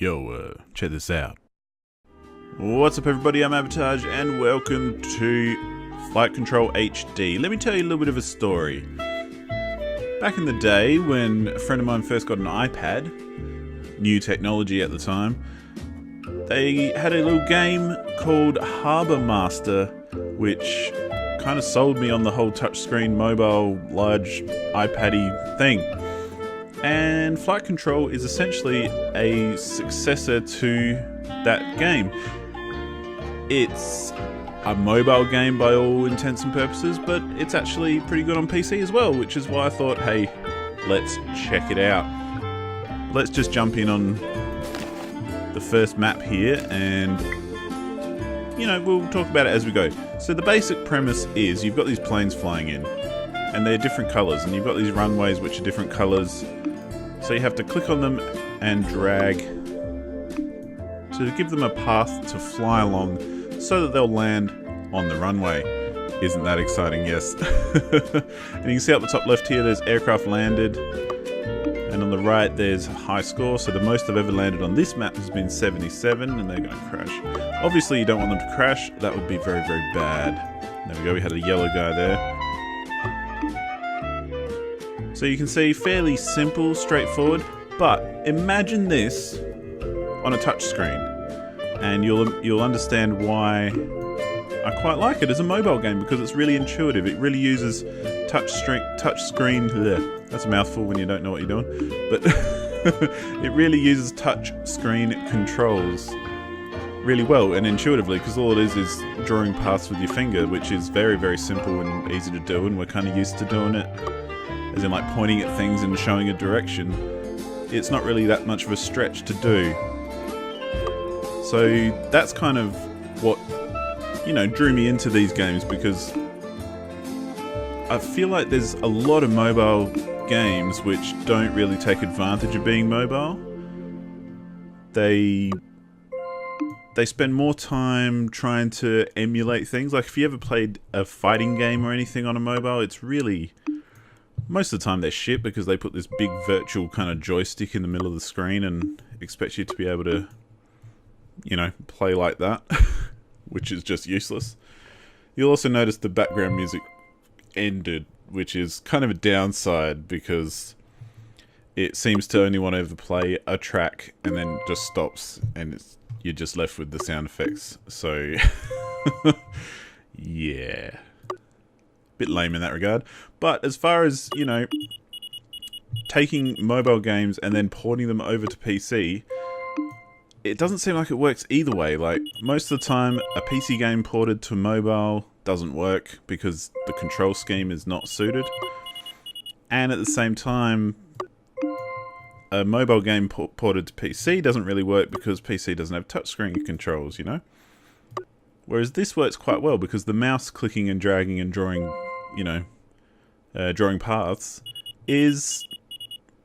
Yo, check this out. What's up everybody, I'm Abatage and welcome to Flight Control HD. Let me tell you a little bit of a story. Back in the day when a friend of mine first got an iPad, new technology at the time, they had a little game called Harbour Master, which kind of sold me on the whole touchscreen, mobile, large iPad-y thing. And Flight Control is essentially a successor to that game. It's a mobile game by all intents and purposes, but it's actually pretty good on PC as well, which is why I thought, hey, let's check it out. Let's just jump in on the first map here and, you know, we'll talk about it as we go. So the basic premise is you've got these planes flying in, and they're different colours, and you've got these runways which are different colours. So you have to click on them and drag to give them a path to fly along so that they'll land on the runway. Isn't that exciting? Yes. And you can see up the top left here there's aircraft landed, and on the right there's a high score. So the most I've ever landed on this map has been 77, and they're going to crash. Obviously you don't want them to crash, that would be very, very bad. There we go, we had a yellow guy there. So you can see, fairly simple, straightforward, but imagine this on a touchscreen, and you'll understand why I quite like it as a mobile game, because it's really intuitive. It really uses touchscreen. That's a mouthful when you don't know what you're doing, but it really uses touchscreen controls really well and intuitively, because all it is drawing paths with your finger, which is very, very simple and easy to do, and we're kind of used to doing it. As in like pointing at things and showing a direction. It's not really that much of a stretch to do. So that's kind of what, you know, drew me into these games, because I feel like there's a lot of mobile games which don't really take advantage of being mobile. They spend more time trying to emulate things. Like if you ever played a fighting game or anything on a mobile, it's really... most of the time they're shit, because they put this big virtual kind of joystick in the middle of the screen and expect you to be able to, you know, play like that, which is just useless. You'll also notice the background music ended, which is kind of a downside, because it seems to only want to overplay a track and then just stops, and you're just left with the sound effects. So, yeah. Bit lame in that regard. But as far as, you know, taking mobile games and then porting them over to PC, it doesn't seem like it works either way. Like, most of the time, a PC game ported to mobile doesn't work because the control scheme is not suited. And at the same time, a mobile game ported to PC doesn't really work because PC doesn't have touchscreen controls, you know? Whereas this works quite well, because the mouse clicking and dragging and drawing, you know, drawing paths is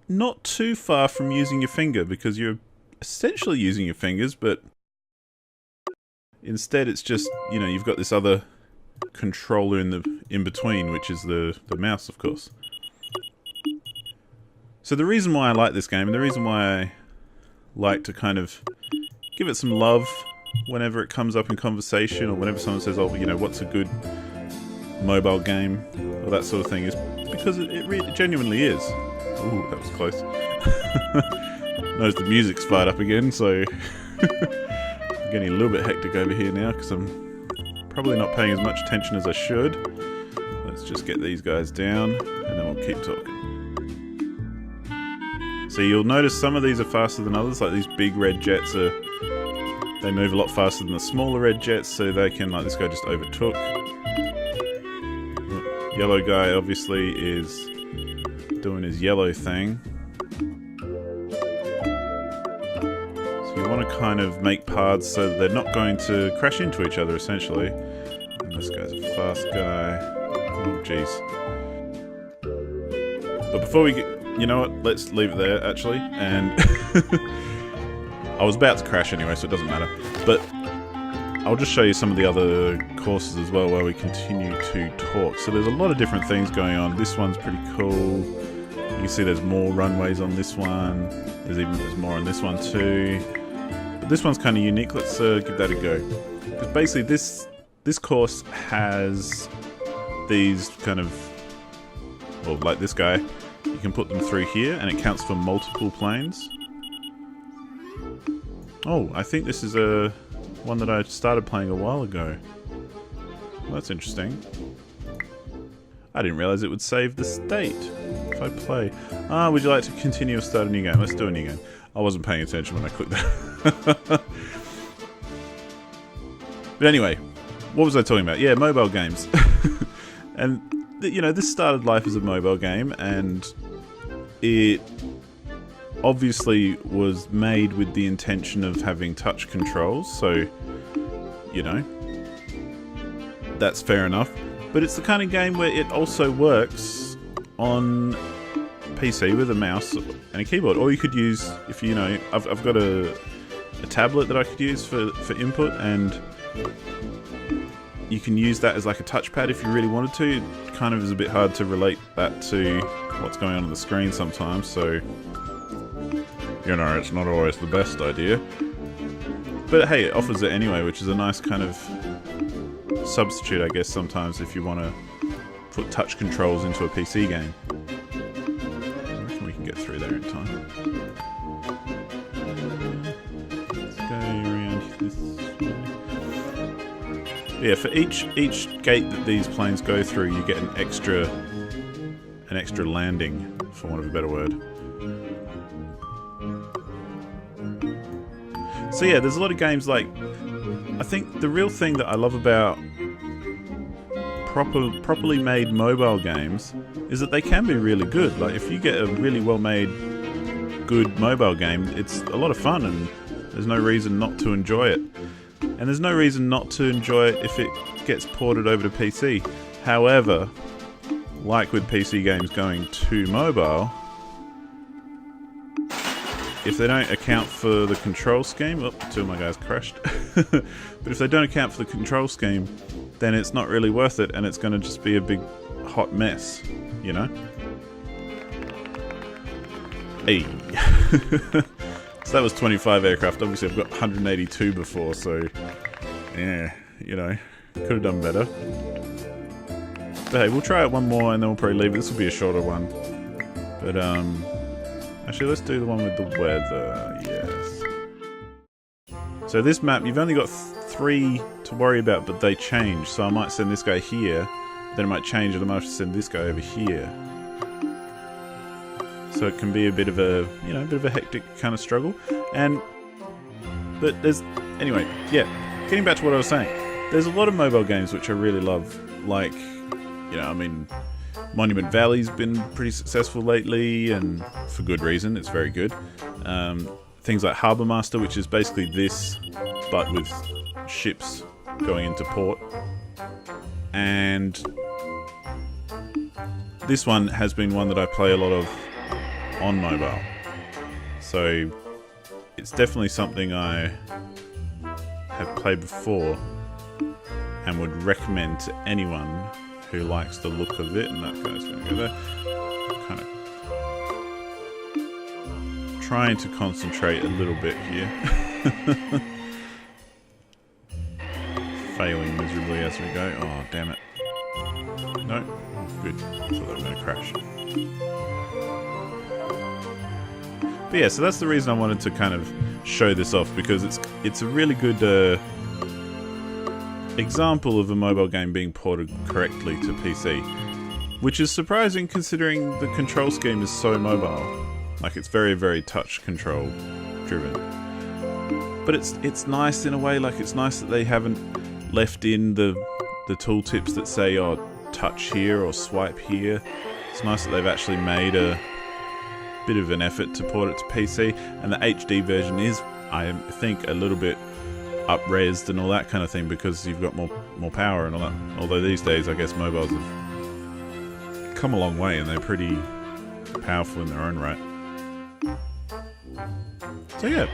not too far from using your finger, because you're essentially using your fingers, but instead it's just, you know, you've got this other controller in between, which is the mouse, of course. So the reason why I like this game, and the reason why I like to kind of give it some love whenever it comes up in conversation, or whenever someone says, oh, you know, what's a good mobile game, or that sort of thing, is because it really genuinely is. Ooh, that was close. Notice the music's fired up again, so I'm getting a little bit hectic over here now, because I'm probably not paying as much attention as I should. Let's just get these guys down, and then we'll keep talking. So you'll notice some of these are faster than others, like these big red jets they move a lot faster than the smaller red jets, so they can, like this guy just overtook. Yellow guy obviously is doing his yellow thing. So you want to kind of make paths so that they're not going to crash into each other, essentially. And this guy's a fast guy. Oh, jeez. But before we get... You know what? Let's leave it there, actually. And... I was about to crash anyway, so it doesn't matter. But I'll just show you some of the other courses as well while we continue to talk. So there's a lot of different things going on. This one's pretty cool. You can see there's more runways on this one. There's more on this one too. But this one's kind of unique. Let's give that a go. Because basically this course has these kind of, well, like this guy, you can put them through here and it counts for multiple planes. Oh, I think this is a one that I started playing a while ago. Well, that's interesting. I didn't realize it would save the state if I play. Would you like to continue or start a new game? Let's do a new game. I wasn't paying attention when I clicked that. But anyway, what was I talking about? Yeah, mobile games. And, you know, this started life as a mobile game, and it obviously was made with the intention of having touch controls, so, you know, that's fair enough. But it's the kind of game where it also works on PC with a mouse and a keyboard. Or you could use, if you know, I've got a tablet that I could use for input, and you can use that as like a touchpad if you really wanted to. It kind of is a bit hard to relate that to what's going on the screen sometimes, so, you know, it's not always the best idea. But hey, it offers it anyway, which is a nice kind of substitute, I guess, sometimes if you want to put touch controls into a PC game. I reckon we can get through there in time. Let's go around this way. Yeah, for each gate that these planes go through, you get an extra landing, for want of a better word. So yeah, there's a lot of games like, I think the real thing that I love about properly made mobile games is that they can be really good. Like, if you get a really well made, good mobile game, it's a lot of fun, and there's no reason not to enjoy it. And there's no reason not to enjoy it if it gets ported over to PC. However, like with PC games going to mobile, if they don't account for the control scheme, oh, two of my guys crashed. But if they don't account for the control scheme, then it's not really worth it, and it's going to just be a big hot mess, you know? Hey. So that was 25 aircraft. Obviously I've got 182 before, so yeah, you know, could have done better. But hey, we'll try it one more and then we'll probably leave it. This will be a shorter one. But actually let's do the one with the weather, yes. So this map, you've only got 3 to worry about, but they change. So I might send this guy here, then it might change and I might have to send this guy over here. So it can be a bit of a, you know, a bit of a hectic kind of struggle. But there's, anyway, yeah, getting back to what I was saying. There's a lot of mobile games which I really love, like, you know, I mean, Monument Valley's been pretty successful lately, and for good reason, it's very good. Things like Harbour Master, which is basically this, but with ships going into port. And this one has been one that I play a lot of on mobile. So it's definitely something I have played before and would recommend to anyone who likes the look of it. And that guy's going to go there. Kind of trying to concentrate a little bit here. Failing miserably as we go. Oh, damn it. No, good. I thought they were going to crash. But yeah, so that's the reason I wanted to kind of show this off, because it's a really good example of a mobile game being ported correctly to PC, which is surprising considering the control scheme is so mobile. Like, it's very, very touch control driven. But it's nice in a way. Like, it's nice that they haven't left in the tooltips that say, oh, touch here or swipe here. It's nice that they've actually made a bit of an effort to port it to PC, and the HD version is, I think, a little bit up-resed and all that kind of thing, because you've got more power and all that. Although these days, I guess mobiles have come a long way and they're pretty powerful in their own right. So yeah,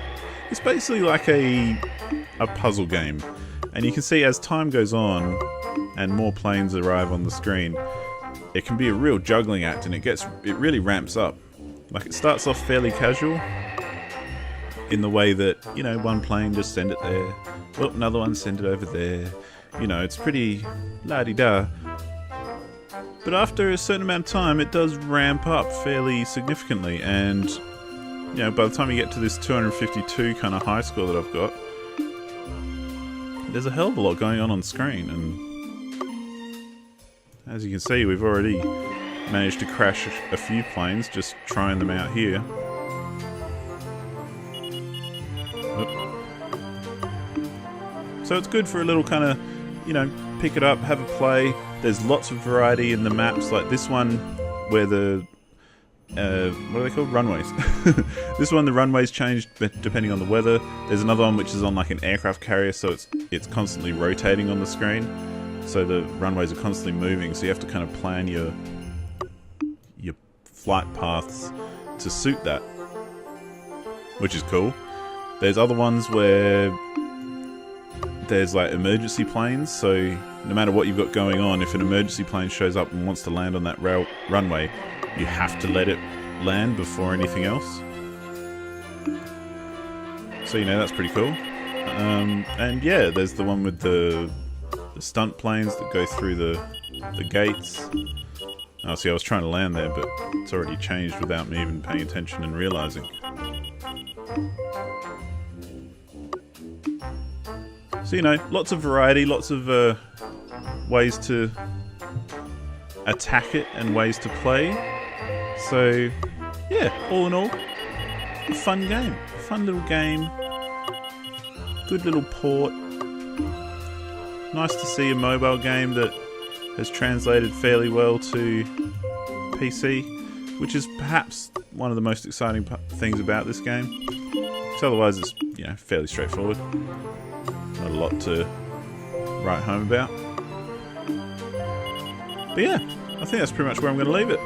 it's basically like a puzzle game, and you can see as time goes on and more planes arrive on the screen, it can be a real juggling act, and it really ramps up. Like, it starts off fairly casual in the way that, you know, one plane, just send it there. Oh, another one, send it over there. You know, it's pretty la-di-da. But after a certain amount of time, it does ramp up fairly significantly. And, you know, by the time you get to this 252 kind of high score that I've got, there's a hell of a lot going on screen. And as you can see, we've already managed to crash a few planes just trying them out here. So it's good for a little kind of, you know, pick it up, have a play. There's lots of variety in the maps, like this one where the what are they called? Runways. This one, the runways changed depending on the weather. There's another one which is on like an aircraft carrier, so it's constantly rotating on the screen. So the runways are constantly moving, so you have to kind of plan your flight paths to suit that, which is cool. There's other ones where there's like emergency planes, so no matter what you've got going on, if an emergency plane shows up and wants to land on that runway, you have to let it land before anything else. So, you know, that's pretty cool. And yeah, there's the one with the stunt planes that go through the gates. Oh, see, I was trying to land there, but it's already changed without me even paying attention and realizing. So, you know, lots of variety, lots of ways to attack it and ways to play. So, yeah, all in all, a fun game. Fun little game. Good little port. Nice to see a mobile game that has translated fairly well to PC, which is perhaps one of the most exciting things about this game. Because otherwise it's, you know, fairly straightforward. Not a lot to write home about. But yeah, I think that's pretty much where I'm going to leave it.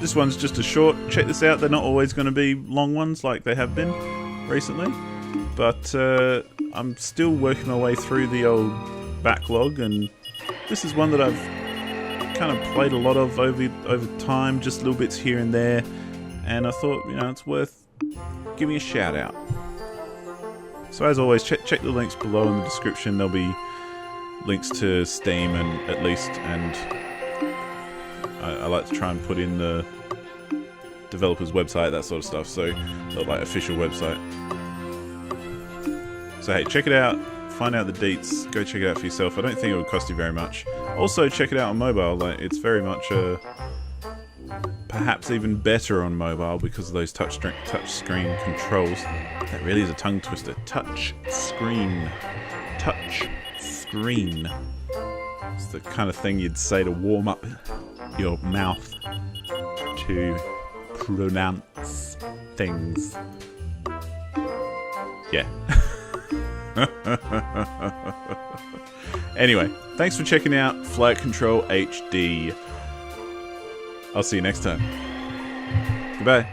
This one's just a short. Check this out. They're not always going to be long ones like they have been recently. But I'm still working my way through the old backlog, and this is one that I've kind of played a lot of over time, just little bits here and there. And I thought, you know, it's worth giving a shout out. So as always, check the links below in the description. There'll be links to Steam and at least, and I like to try and put in the developer's website, that sort of stuff, so like official website. So hey, check it out, find out the deets, go check it out for yourself. I don't think it would cost you very much. Also check it out on mobile, like it's very much perhaps even better on mobile because of those touch screen controls. That really is a tongue twister. Touch screen. It's the kind of thing you'd say to warm up your mouth to pronounce things. Yeah. Anyway, thanks for checking out Flight Control HD. I'll see you next time. Goodbye.